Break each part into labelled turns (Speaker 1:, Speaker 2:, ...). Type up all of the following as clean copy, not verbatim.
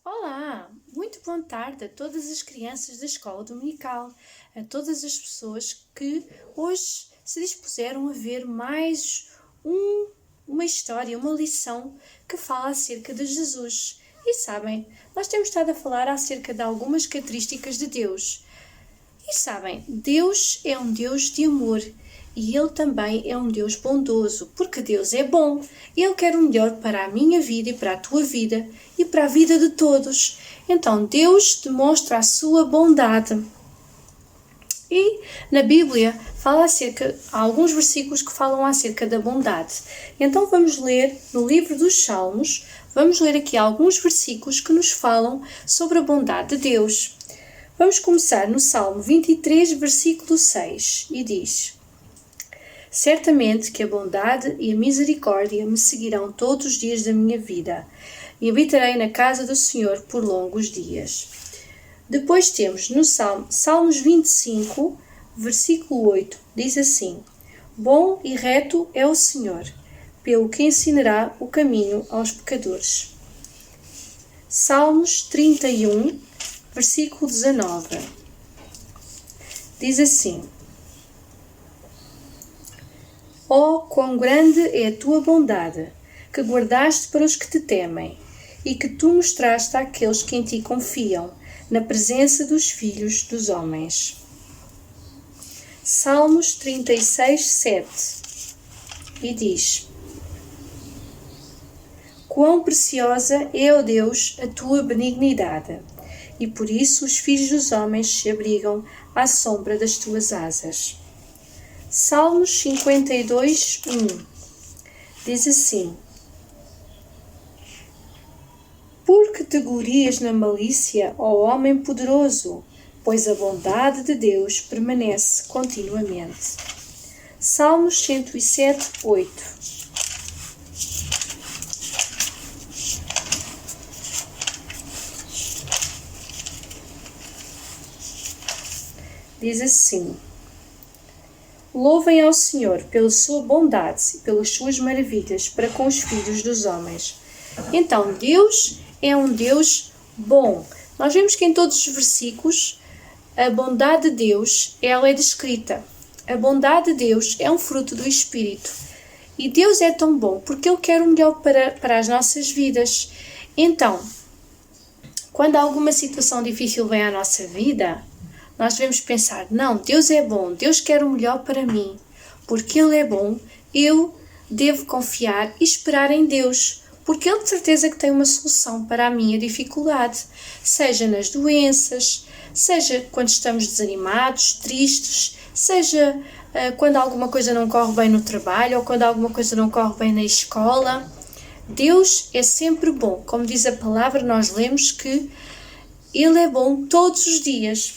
Speaker 1: Olá, muito boa tarde a todas as crianças da Escola Dominical, a todas as pessoas que hoje se dispuseram a ver mais uma história, uma lição que fala acerca de Jesus. E sabem, nós temos estado a falar acerca de algumas características de Deus. E sabem, Deus é um Deus de amor e Ele também é um Deus bondoso, porque Deus é bom. Ele quer o melhor para a minha vida e para a tua vida e para a vida de todos. Então Deus demonstra a sua bondade. E na Bíblia há alguns versículos que falam acerca da bondade. Então vamos ler no livro dos Salmos, vamos ler aqui alguns versículos que nos falam sobre a bondade de Deus. Vamos começar no Salmo 23, versículo 6, e diz: Certamente que a bondade e a misericórdia me seguirão todos os dias da minha vida, e habitarei na casa do Senhor por longos dias. Depois temos no Salmos 25, versículo 8, diz assim: Bom e reto é o Senhor, pelo que ensinará o caminho aos pecadores. Salmos 31, versículo 19, diz assim: Oh, quão grande é a tua bondade, que guardaste para os que te temem, e que tu mostraste àqueles que em ti confiam, na presença dos filhos dos homens. Salmos 36, 7, e diz: Quão preciosa é, ó Deus, a tua benignidade, e por isso os filhos dos homens se abrigam à sombra das tuas asas. Salmos 52, 1, diz assim: Porque te glorias na malícia, ó homem poderoso, pois a bondade de Deus permanece continuamente. Salmos 107, 8. Diz assim: Louvem ao Senhor pela sua bondade e pelas suas maravilhas para com os filhos dos homens. Então, Deus é um Deus bom. Nós vemos que em todos os versículos a bondade de Deus ela é descrita. A bondade de Deus é um fruto do Espírito. E Deus é tão bom porque Ele quer o melhor para as nossas vidas. Então, quando alguma situação difícil vem à nossa vida, nós devemos pensar, não, Deus é bom, Deus quer o melhor para mim. Porque Ele é bom, eu devo confiar e esperar em Deus. Porque Ele de certeza que tem uma solução para a minha dificuldade. Seja nas doenças, seja quando estamos desanimados, tristes, seja quando alguma coisa não corre bem no trabalho ou quando alguma coisa não corre bem na escola. Deus é sempre bom. Como diz a palavra, nós lemos que Ele é bom todos os dias.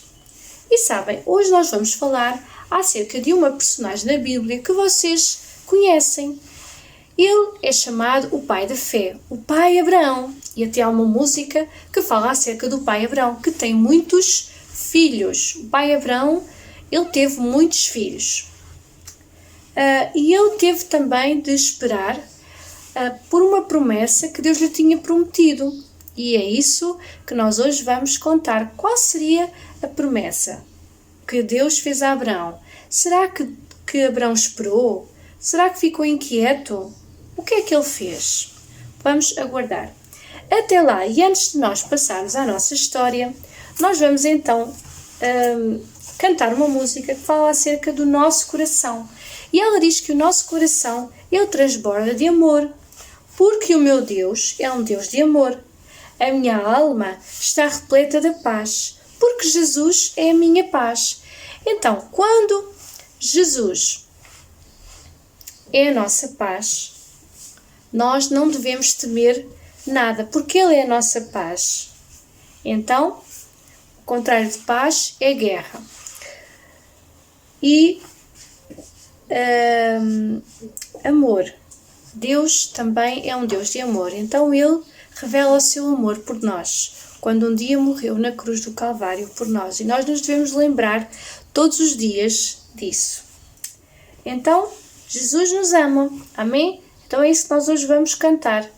Speaker 1: E sabem, hoje nós vamos falar acerca de uma personagem na Bíblia que vocês conhecem. Ele é chamado o pai da fé, o pai Abraão. E até há uma música que fala acerca do pai Abraão, que tem muitos filhos. O pai Abraão, ele teve muitos filhos. E ele teve também de esperar por uma promessa que Deus lhe tinha prometido. E é isso que nós hoje vamos contar. Qual seria a promessa que Deus fez a Abraão? Será que Abraão esperou? Será que ficou inquieto? O que é que ele fez? Vamos aguardar. Até lá, e antes de nós passarmos à nossa história, nós vamos então cantar uma música que fala acerca do nosso coração. E ela diz que o nosso coração, ele transborda de amor, porque o meu Deus é um Deus de amor. A minha alma está repleta de paz, porque Jesus é a minha paz. Então, quando Jesus é a nossa paz, nós não devemos temer nada, porque Ele é a nossa paz. Então, o contrário de paz é guerra. E amor. Deus também é um Deus de amor. Então, Ele revela o seu amor por nós, quando um dia morreu na cruz do Calvário por nós. E nós nos devemos lembrar todos os dias disso. Então, Jesus nos ama. Amém? Então é isso que nós hoje vamos cantar.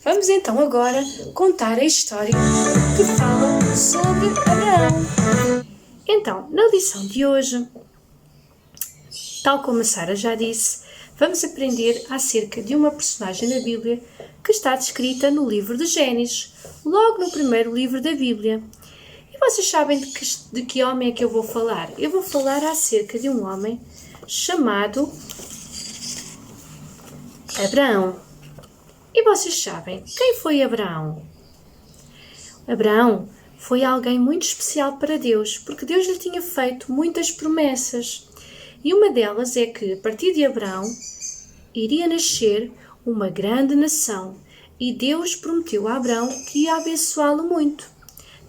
Speaker 1: Vamos então agora contar a história que fala sobre Abraão. Então, na lição de hoje, tal como a Sara já disse, vamos aprender acerca de uma personagem da Bíblia que está descrita no livro de Gênesis, logo no primeiro livro da Bíblia. E vocês sabem de que homem é que eu vou falar? Eu vou falar acerca de um homem chamado Abraão. E vocês sabem quem foi Abraão? Abraão foi alguém muito especial para Deus, porque Deus lhe tinha feito muitas promessas. E uma delas é que, a partir de Abraão, iria nascer uma grande nação. E Deus prometeu a Abraão que ia abençoá-lo muito,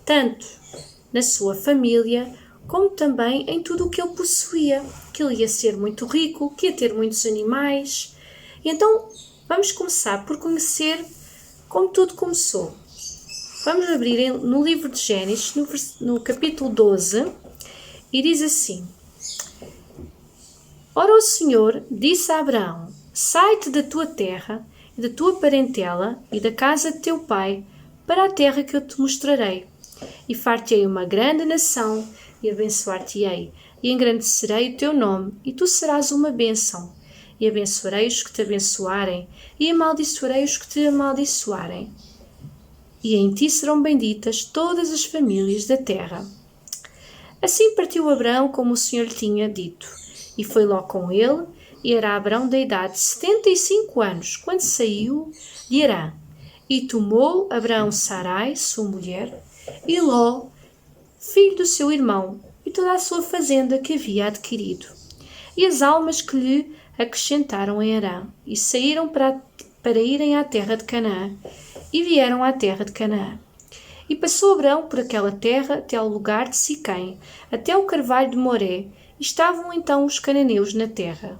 Speaker 1: tanto na sua família, como também em tudo o que ele possuía, que ele ia ser muito rico, que ia ter muitos animais. E então, vamos começar por conhecer como tudo começou. Vamos abrir no livro de Gênesis, no capítulo 12, e diz assim: Ora o Senhor disse a Abraão: Sai-te da tua terra, e da tua parentela, e da casa de teu pai, para a terra que eu te mostrarei. E far-te-ei uma grande nação, e abençoar-te-ei, e engrandecerei o teu nome, e tu serás uma bênção. E abençoarei os que te abençoarem, e amaldiçoarei os que te amaldiçoarem. E em ti serão benditas todas as famílias da terra. Assim partiu Abraão como o Senhor lhe tinha dito, e foi Ló com ele, e era Abraão da idade de 75 anos, quando saiu de Harã. E tomou Abraão Sarai, sua mulher, e Ló, filho do seu irmão, e toda a sua fazenda que havia adquirido, e as almas que lhe acrescentaram em Harã, e saíram para irem à terra de Canaã, e vieram à terra de Canaã. E passou Abraão por aquela terra até ao lugar de Siquém, até o carvalho de Moré, e estavam então os cananeus na terra.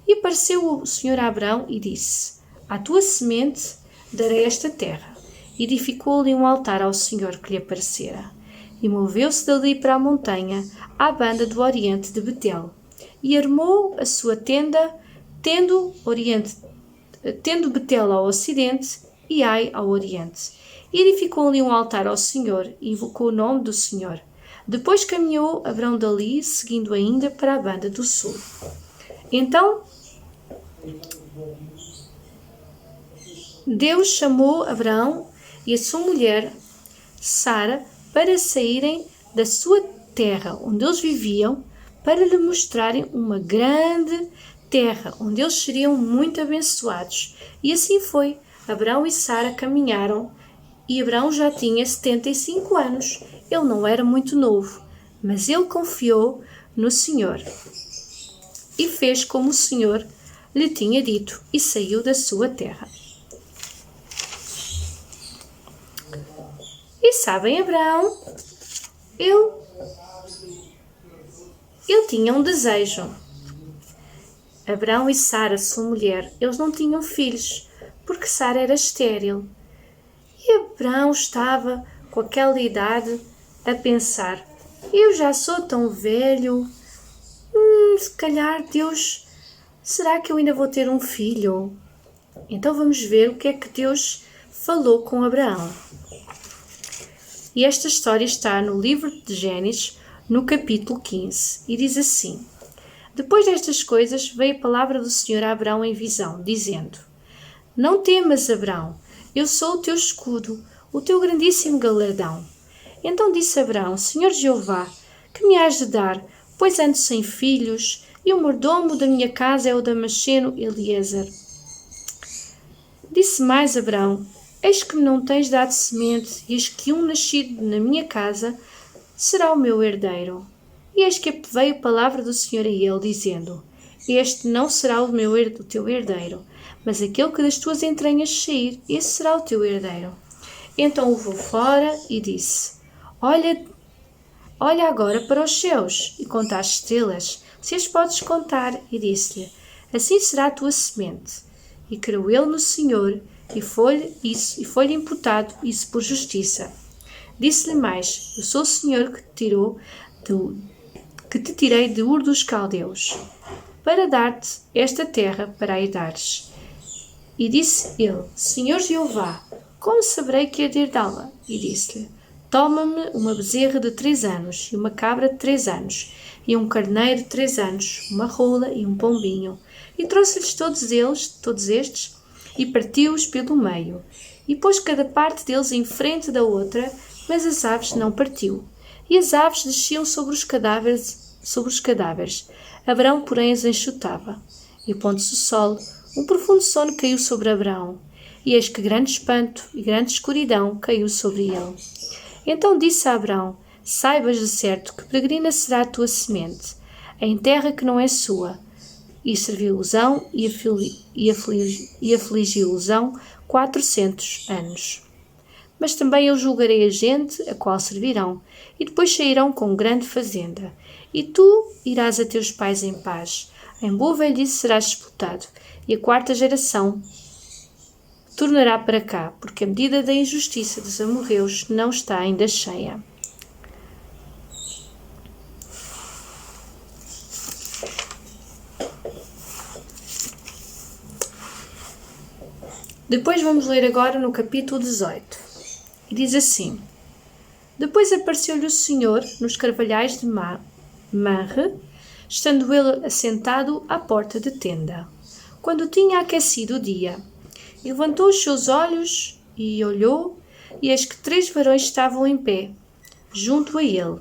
Speaker 1: E apareceu o Senhor a Abraão e disse: À tua semente darei esta terra. E edificou-lhe um altar ao Senhor que lhe aparecera. E moveu-se dali para a montanha, à banda do oriente de Betel, e armou a sua tenda, tendo Betel ao ocidente e Ai ao oriente. E edificou-lhe um altar ao Senhor, e invocou o nome do Senhor. Depois caminhou Abrão dali, seguindo ainda para a banda do sul. Então, Deus chamou Abrão e a sua mulher, Sara, para saírem da sua terra, onde eles viviam, para lhe mostrarem uma grande terra, onde eles seriam muito abençoados. E assim foi. Abrão e Sara caminharam, e Abrão já tinha 75 anos. Ele não era muito novo, mas ele confiou no Senhor e fez como o Senhor lhe tinha dito e saiu da sua terra. E sabem, Abrão, ele tinha um desejo. Abrão e Sara, sua mulher, eles não tinham filhos, porque Sara era estéril. E Abrão estava com aquela idade a pensar: eu já sou tão velho, se calhar Deus, será que eu ainda vou ter um filho? Então vamos ver o que é que Deus falou com Abraão. E esta história está no livro de Gênesis, no capítulo 15, e diz assim: Depois destas coisas veio a palavra do Senhor a Abrão em visão, dizendo: Não temas, Abrão, eu sou o teu escudo, o teu grandíssimo galardão. Então disse Abrão: Senhor Jeová, que me has de dar, pois ando sem filhos, e o mordomo da minha casa é o Damasceno Eliezer. Disse mais Abrão: Eis que me não tens dado semente, e eis que um nascido na minha casa será o meu herdeiro. E eis que veio a palavra do Senhor a ele, dizendo: Este não será o teu herdeiro, mas aquele que das tuas entranhas sair, esse será o teu herdeiro. Então o levou fora e disse: Olha agora para os céus e conta as estrelas, se as podes contar. E disse-lhe: Assim será a tua semente. E creu ele no Senhor, e foi-lhe imputado isso por justiça. Disse-lhe mais: Eu sou o Senhor que te tirei de Ur dos Caldeus, para dar-te esta terra para a herdares. E disse ele: Senhor Jeová, como saberei que hei de herdá-la? E disse-lhe: Toma-me uma bezerra de 3 anos, e uma cabra de 3 anos, e um carneiro de 3 anos, uma rola e um pombinho. E trouxe-lhes todos estes, e partiu-os pelo meio, e pôs cada parte deles em frente da outra, mas as aves não partiu. E as aves desciam sobre os cadáveres. Abrão, porém, as enxutava. E pondo-se o sol, um profundo sono caiu sobre Abrão, e eis que grande espanto e grande escuridão caiu sobre ele. Então disse a Abrão: Saibas de certo que peregrina será a tua semente, em terra que não é sua. E serviu-lhes-ão e afligiu-lhes-ão 400 anos. Mas também eu julgarei a gente a qual servirão, e depois sairão com grande fazenda. E tu irás a teus pais em paz. Em boa velhice serás sepultado, e a 4ª geração tornará para cá, porque a medida da injustiça dos amorreus não está ainda cheia. Depois vamos ler agora no capítulo 18. E diz assim: Depois apareceu-lhe o Senhor nos carvalhais de Manre, estando ele assentado à porta de tenda, quando tinha aquecido o dia. E levantou os seus olhos e olhou, e eis que 3 varões estavam em pé, junto a ele.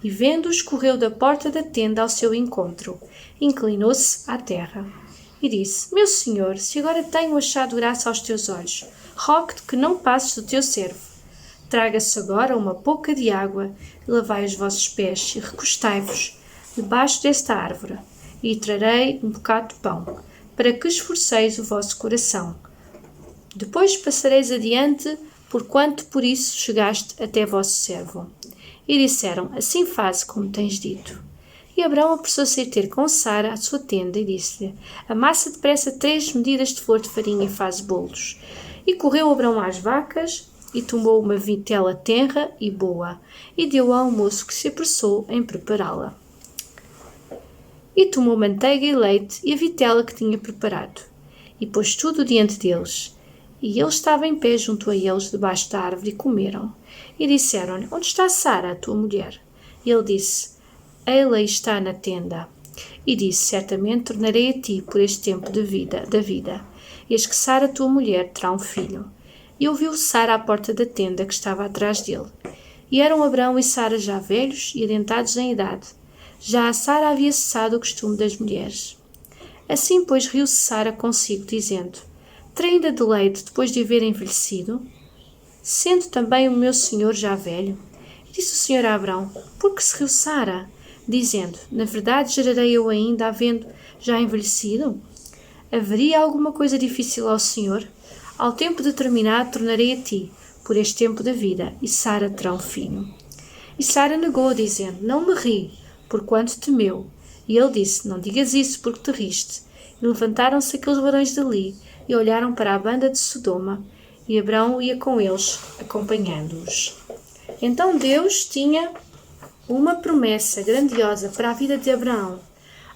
Speaker 1: E vendo-os, correu da porta da tenda ao seu encontro, inclinou-se à terra. E disse: Meu senhor, se agora tenho achado graça aos teus olhos, rogo-te que não passes do teu servo. Traga-se agora uma pouca de água, e lavai os vossos pés, e recostai-vos debaixo desta árvore, e trarei um bocado de pão, para que esforceis o vosso coração. Depois passareis adiante, porquanto por isso chegaste até vosso servo. E disseram: Assim faze como tens dito. E Abrão apressou-se a ir ter com Sara à sua tenda e disse-lhe: Amassa depressa 3 medidas de flor de farinha e faz bolos. E correu Abrão às vacas, e tomou uma vitela tenra e boa, e deu ao moço que se apressou em prepará-la. E tomou manteiga e leite e a vitela que tinha preparado, e pôs tudo diante deles. E ele estava em pé junto a eles, debaixo da árvore, e comeram. E disseram-lhe: Onde está Sara, a tua mulher? Ele disse: Ela está na tenda. E disse: Certamente tornarei a ti por este tempo da vida. Eis que Sara, tua mulher, terá um filho. E ouviu Sara à porta da tenda que estava atrás dele. E eram Abraão e Sara já velhos e adiantados em idade. Já a Sara havia cessado o costume das mulheres. Assim, pois, riu-se Sara consigo, dizendo: Terei ainda de leite depois de haver envelhecido? Sendo também o meu senhor já velho? E disse o Senhor a Abraão: Por que se riu Sara? Dizendo: Na verdade gerarei eu ainda, havendo já envelhecido? Haveria alguma coisa difícil ao Senhor? Ao tempo determinado tornarei a ti, por este tempo da vida, e Sara terá um filho. E Sara negou, dizendo: Não me ri, porquanto temeu. E ele disse: Não digas isso, porque te riste. E levantaram-se aqueles varões dali, e olharam para a banda de Sodoma, e Abraão ia com eles, acompanhando-os. Então Deus tinha uma promessa grandiosa para a vida de Abraão.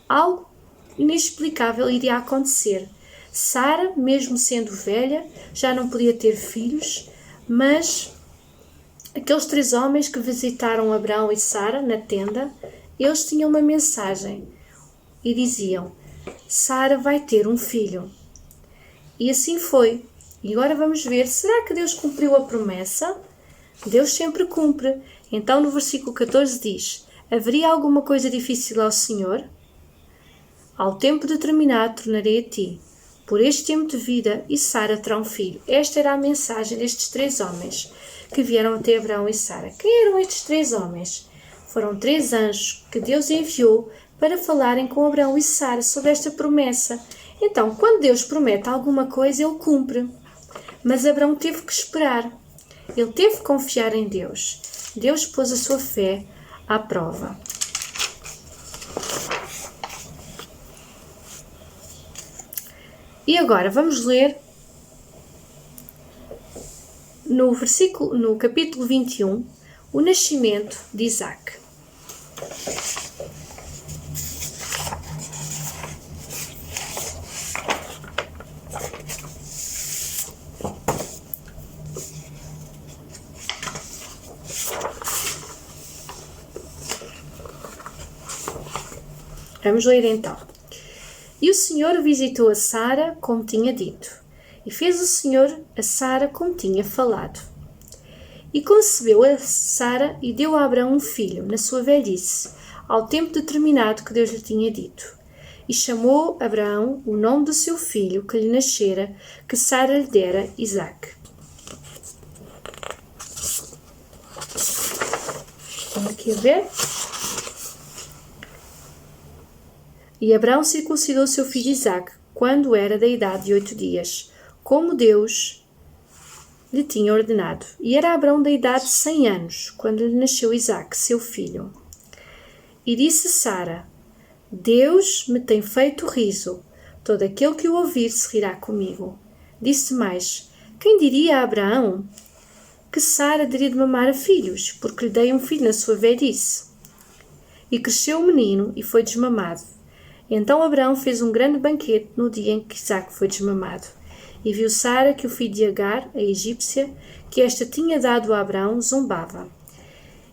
Speaker 1: Algo inexplicável iria acontecer. Sara, mesmo sendo velha, já não podia ter filhos, mas aqueles 3 homens que visitaram Abraão e Sara na tenda, eles tinham uma mensagem e diziam: Sara vai ter um filho. E assim foi. E agora vamos ver, será que Deus cumpriu a promessa? Deus sempre cumpre. Então no versículo 14 diz: Haveria alguma coisa difícil ao Senhor? Ao tempo determinado tornarei a ti, por este tempo de vida, e Sara terá um filho. Esta era a mensagem destes 3 homens que vieram até Abraão e Sara. Quem eram estes 3 homens? Foram 3 anjos que Deus enviou para falarem com Abraão e Sara sobre esta promessa. Então, quando Deus promete alguma coisa, Ele cumpre. Mas Abraão teve que esperar. Ele teve que confiar em Deus. Deus pôs a sua fé à prova. E agora vamos ler no capítulo 21, o nascimento de Isaque. Vamos ler então. E o Senhor visitou a Sara como tinha dito, e fez o Senhor a Sara como tinha falado. E concebeu a Sara e deu a Abraão um filho, na sua velhice, ao tempo determinado que Deus lhe tinha dito. E chamou Abraão o nome do seu filho que lhe nascera, que Sara lhe dera, Isaque. Vamos aqui a ver. E Abraão circuncidou o seu filho Isaque, quando era da idade de 8 dias, como Deus lhe tinha ordenado. E era Abraão da idade de 100 anos, quando lhe nasceu Isaque, seu filho. E disse Sara: Deus me tem feito riso, todo aquele que o ouvir se rirá comigo. Disse mais: Quem diria a Abraão que Sara daria de mamar a filhos, porque lhe dei um filho na sua velhice? E cresceu o menino e foi desmamado. Então Abraão fez um grande banquete no dia em que Isaque foi desmamado. E viu Sara que o filho de Agar, a egípcia, que esta tinha dado a Abraão, zombava.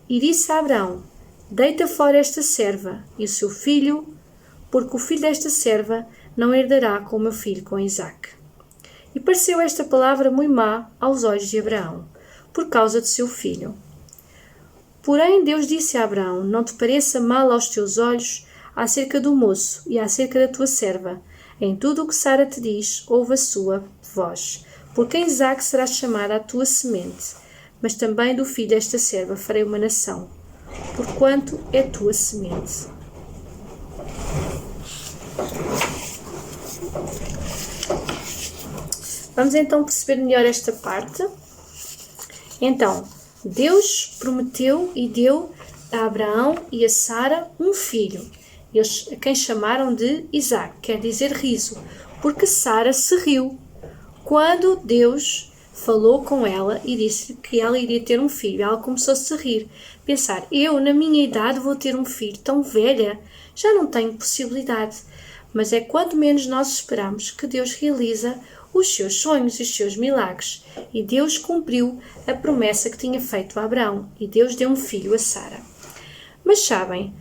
Speaker 1: E disse a Abraão: Deita fora esta serva e o seu filho, porque o filho desta serva não herdará com o meu filho, com Isaque. E pareceu esta palavra muito má aos olhos de Abraão, por causa do seu filho. Porém Deus disse a Abraão: Não te pareça mal aos teus olhos acerca do moço e acerca da tua serva. Em tudo o que Sara te diz, ouve a sua voz. Porque em Isaque será chamada a tua semente, mas também do filho desta serva farei uma nação, porquanto é tua semente. Vamos então perceber melhor esta parte. Então, Deus prometeu e deu a Abraão e a Sara um filho. Eles, a quem chamaram de Isaque, quer dizer riso, porque Sara se riu quando Deus falou com ela e disse que ela iria ter um filho. Ela começou-se a rir, pensar: eu na minha idade vou ter um filho, tão velha, já não tenho possibilidade. Mas é quando menos nós esperamos que Deus realiza os seus sonhos e os seus milagres. E Deus cumpriu a promessa que tinha feito a Abraão, e Deus deu um filho a Sara. Mas sabem,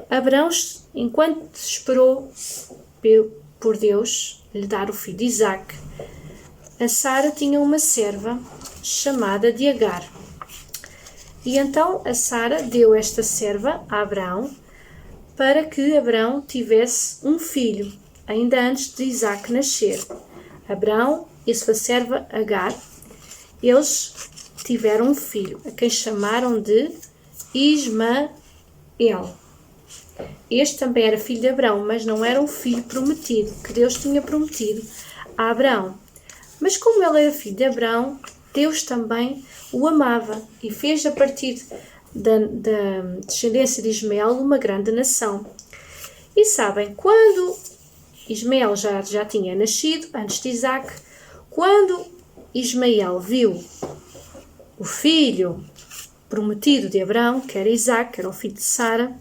Speaker 1: Abraão, enquanto esperou por Deus lhe dar o filho de Isaque, a Sara tinha uma serva chamada de Agar. E então a Sara deu esta serva a Abraão para que Abraão tivesse um filho, ainda antes de Isaque nascer. Abraão e a sua serva Agar, eles tiveram um filho, a quem chamaram de Ismael. Este também era filho de Abraão, mas não era um filho prometido, que Deus tinha prometido a Abraão. Mas como ele era filho de Abraão, Deus também o amava e fez a partir da descendência de Ismael uma grande nação. E sabem, quando Ismael já tinha nascido, antes de Isaque, quando Ismael viu o filho prometido de Abraão, que era Isaque, que era o filho de Sara,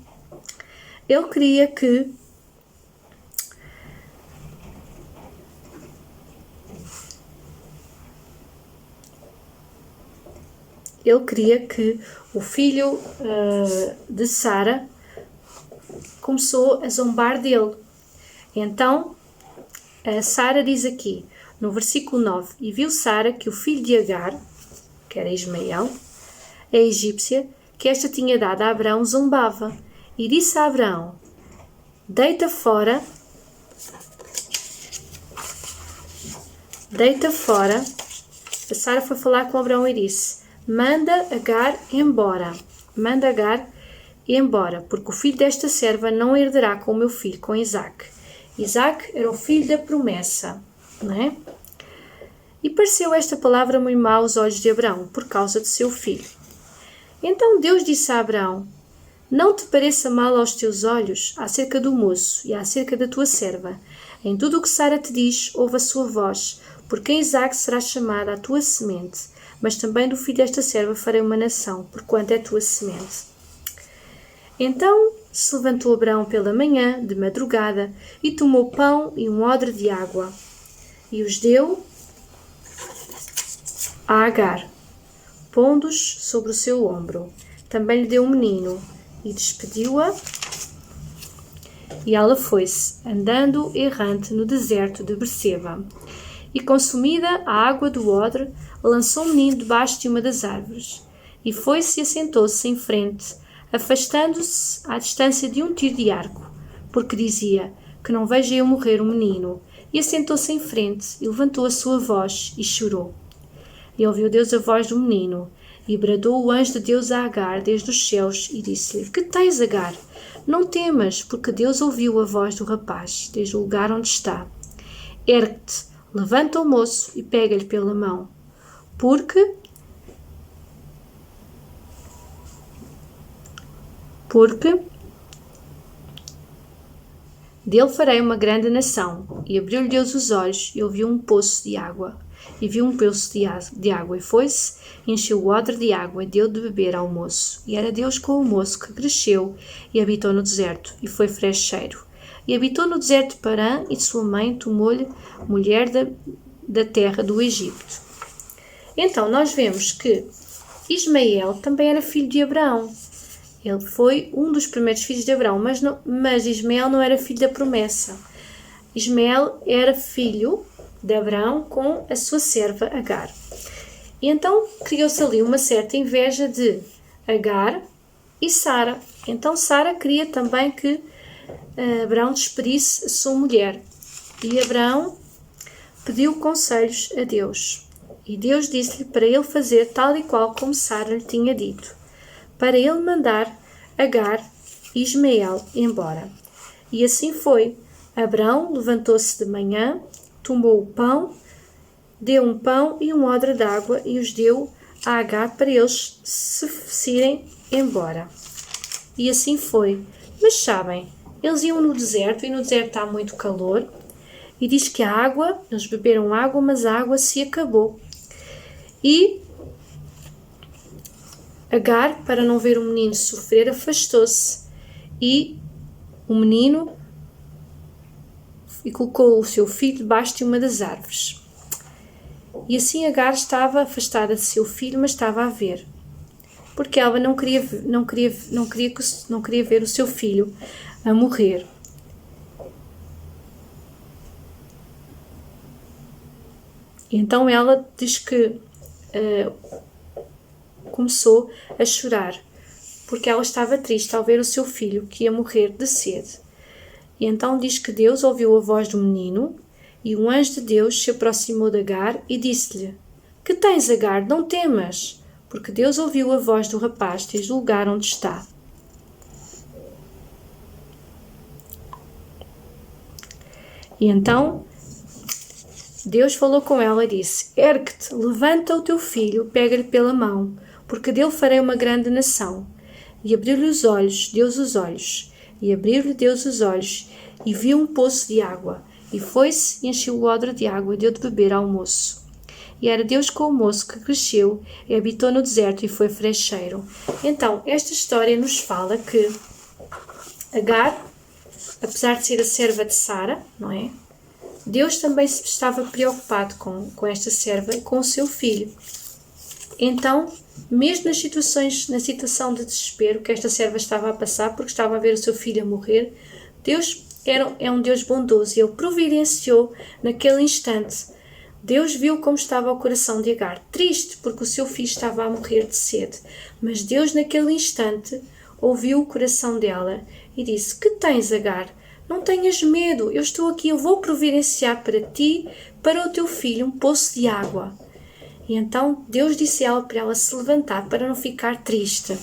Speaker 1: ele queria que o filho de Sara começou a zombar dele. Então, Sara diz aqui, no versículo 9, e viu Sara que o filho de Agar, que era Ismael, a egípcia, que esta tinha dado a Abraão, zombava. E disse a Abraão, deita fora, a Sara foi falar com Abraão e disse, manda Agar embora, porque o filho desta serva não herdará com o meu filho, com Isaque. Isaque era o filho da promessa, não é? E pareceu esta palavra muito má aos olhos de Abraão, por causa de seu filho. Então Deus disse a Abraão, não te pareça mal aos teus olhos acerca do moço e acerca da tua serva. Em tudo o que Sara te diz, ouve a sua voz, porque em Isaque será chamada a tua semente, mas também do filho desta serva farei uma nação, porquanto é tua semente. Então se levantou Abraão pela manhã, de madrugada, e tomou pão e um odre de água, e os deu a Agar, pondo-os sobre o seu ombro. Também lhe deu um menino, e despediu-a, e ela foi-se, andando errante no deserto de Berseba. E consumida a água do odre, lançou o menino debaixo de uma das árvores, e foi-se e assentou-se em frente, afastando-se à distância de um tiro de arco, porque dizia, que não veja eu morrer o menino. E assentou-se em frente, e levantou a sua voz, e chorou. E ouviu Deus a voz do menino, e bradou o anjo de Deus a Agar desde os céus, e disse-lhe, que tens, Agar? Não temas, porque Deus ouviu a voz do rapaz, desde o lugar onde está. Ergue-te, levanta o moço, e pega-lhe pela mão, porque dele farei uma grande nação. E abriu-lhe Deus os olhos, e ouviu um poço de água. E viu um poço de água, e foi-se, encheu o odre de água, e deu de beber ao moço. E era Deus com o moço, que cresceu, e habitou no deserto, e foi frecheiro. E habitou no deserto de Parã, e sua mãe tomou-lhe mulher da terra do Egito. Então, nós vemos que Ismael também era filho de Abraão. Ele foi um dos primeiros filhos de Abraão, mas Ismael não era filho da promessa. Ismael era filho de Abraão com a sua serva Agar. E então criou-se ali uma certa inveja de Agar e Sara. Então Sara queria também que Abraão despedisse a sua mulher. E Abraão pediu conselhos a Deus. E Deus disse-lhe para ele fazer tal e qual como Sara lhe tinha dito, para ele mandar Agar e Ismael embora. E assim foi. Abraão levantou-se de manhã, tomou o pão, deu um pão e um odre de água e os deu a Agar para eles se irem embora. E assim foi. Mas sabem, eles iam no deserto e no deserto está muito calor e diz que a água, eles beberam água, mas a água se acabou. E Agar, para não ver o menino sofrer, afastou-se e o menino colocou o seu filho debaixo de uma das árvores. E assim Agar estava afastada de seu filho, mas estava a ver. porque ela não queria ver o seu filho a morrer. E então ela diz que começou a chorar, porque ela estava triste ao ver o seu filho que ia morrer de sede. E então diz que Deus ouviu a voz do menino, e um anjo de Deus se aproximou de Agar e disse-lhe: Que tens, Agar? Não temas, porque Deus ouviu a voz do rapaz desde o lugar onde está. E então Deus falou com ela e disse: Ergue-te, levanta o teu filho, pega-lhe pela mão, porque dele farei uma grande nação. E abriu-lhe os olhos, Deus os olhos, e abriu-lhe Deus os olhos, e viu um poço de água, e foi-se e encheu o odre de água e deu de beber ao moço. E era Deus com o moço, que cresceu e habitou no deserto e foi frecheiro. Então, esta história nos fala que Agar, apesar de ser a serva de Sara, não é? Deus também estava preocupado com esta serva e com o seu filho. Então, mesmo na situação de desespero que esta serva estava a passar, porque estava a ver o seu filho a morrer, Deus é um Deus bondoso e Ele providenciou naquele instante. Deus viu como estava o coração de Agar, triste porque o seu filho estava a morrer de sede. Mas Deus naquele instante ouviu o coração dela e disse: Que tens, Agar? Não tenhas medo, eu estou aqui, eu vou providenciar para ti, para o teu filho, um poço de água. E então Deus disse a ela para ela se levantar, para não ficar triste.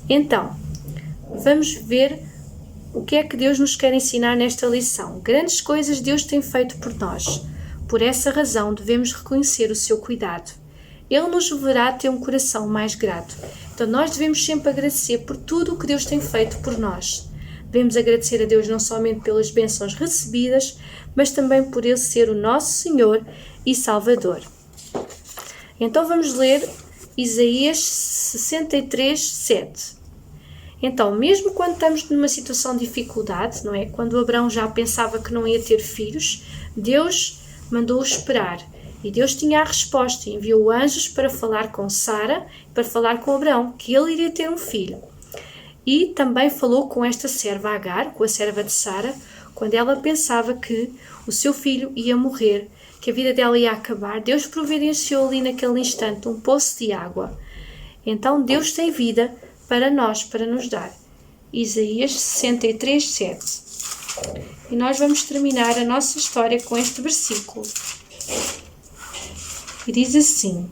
Speaker 1: Então, vamos ver o que é que Deus nos quer ensinar nesta lição. Grandes coisas Deus tem feito por nós. Por essa razão devemos reconhecer o seu cuidado. Ele nos levará a ter um coração mais grato. Então nós devemos sempre agradecer por tudo o que Deus tem feito por nós. Devemos agradecer a Deus não somente pelas bênçãos recebidas, mas também por Ele ser o nosso Senhor e Salvador. Então vamos ler Isaías 63, 7. Então, mesmo quando estamos numa situação de dificuldade, não é? Quando Abraão já pensava que não ia ter filhos, Deus mandou-o esperar. E Deus tinha a resposta, enviou anjos para falar com Sara, para falar com Abraão, que ele iria ter um filho. E também falou com esta serva Agar, com a serva de Sara, quando ela pensava que o seu filho ia morrer, que a vida dela ia acabar. Deus providenciou ali naquele instante um poço de água. Então Deus tem vida para nós, para nos dar. Isaías 63, 7. E nós vamos terminar a nossa história com este versículo. E diz assim: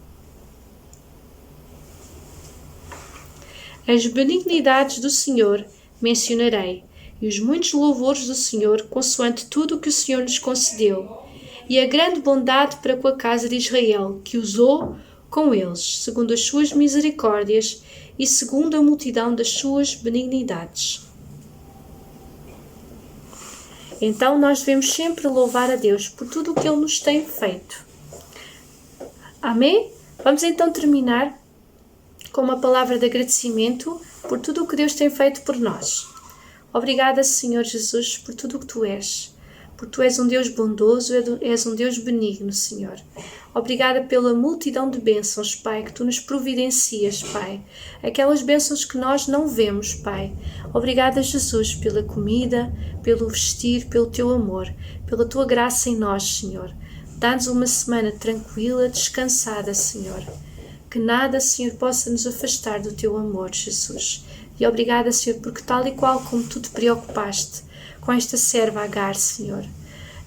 Speaker 1: As benignidades do Senhor mencionarei, e os muitos louvores do Senhor, consoante tudo o que o Senhor nos concedeu, e a grande bondade para com a casa de Israel, que usou com eles, segundo as suas misericórdias e segundo a multidão das suas benignidades. Então nós devemos sempre louvar a Deus por tudo o que Ele nos tem feito. Amém? Vamos então terminar com uma palavra de agradecimento por tudo o que Deus tem feito por nós. Obrigada, Senhor Jesus, por tudo o que Tu és. Porque Tu és um Deus bondoso, és um Deus benigno, Senhor. Obrigada pela multidão de bênçãos, Pai, que Tu nos providencias, Pai. Aquelas bênçãos que nós não vemos, Pai. Obrigada, Jesus, pela comida, pelo vestir, pelo Teu amor, pela Tua graça em nós, Senhor. Dá-nos uma semana tranquila, descansada, Senhor. Que nada, Senhor, possa nos afastar do Teu amor, Jesus. E obrigada, Senhor, porque tal e qual como Tu te preocupaste com esta serva Agar, Senhor,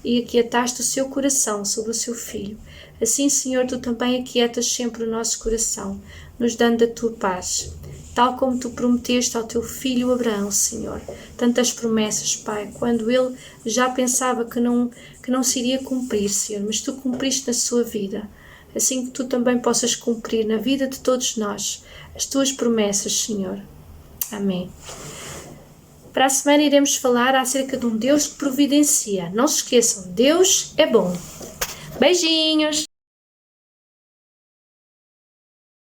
Speaker 1: e aquietaste o seu coração sobre o seu filho, assim, Senhor, Tu também aquietas sempre o nosso coração, nos dando a Tua paz, tal como Tu prometeste ao Teu filho Abraão, Senhor. Tantas promessas, Pai, quando ele já pensava que não se iria cumprir, Senhor, mas Tu cumpriste na sua vida. Assim que Tu também possas cumprir na vida de todos nós as Tuas promessas, Senhor. Amém. Para a semana iremos falar acerca de um Deus que providencia. Não se esqueçam, Deus é bom. Beijinhos!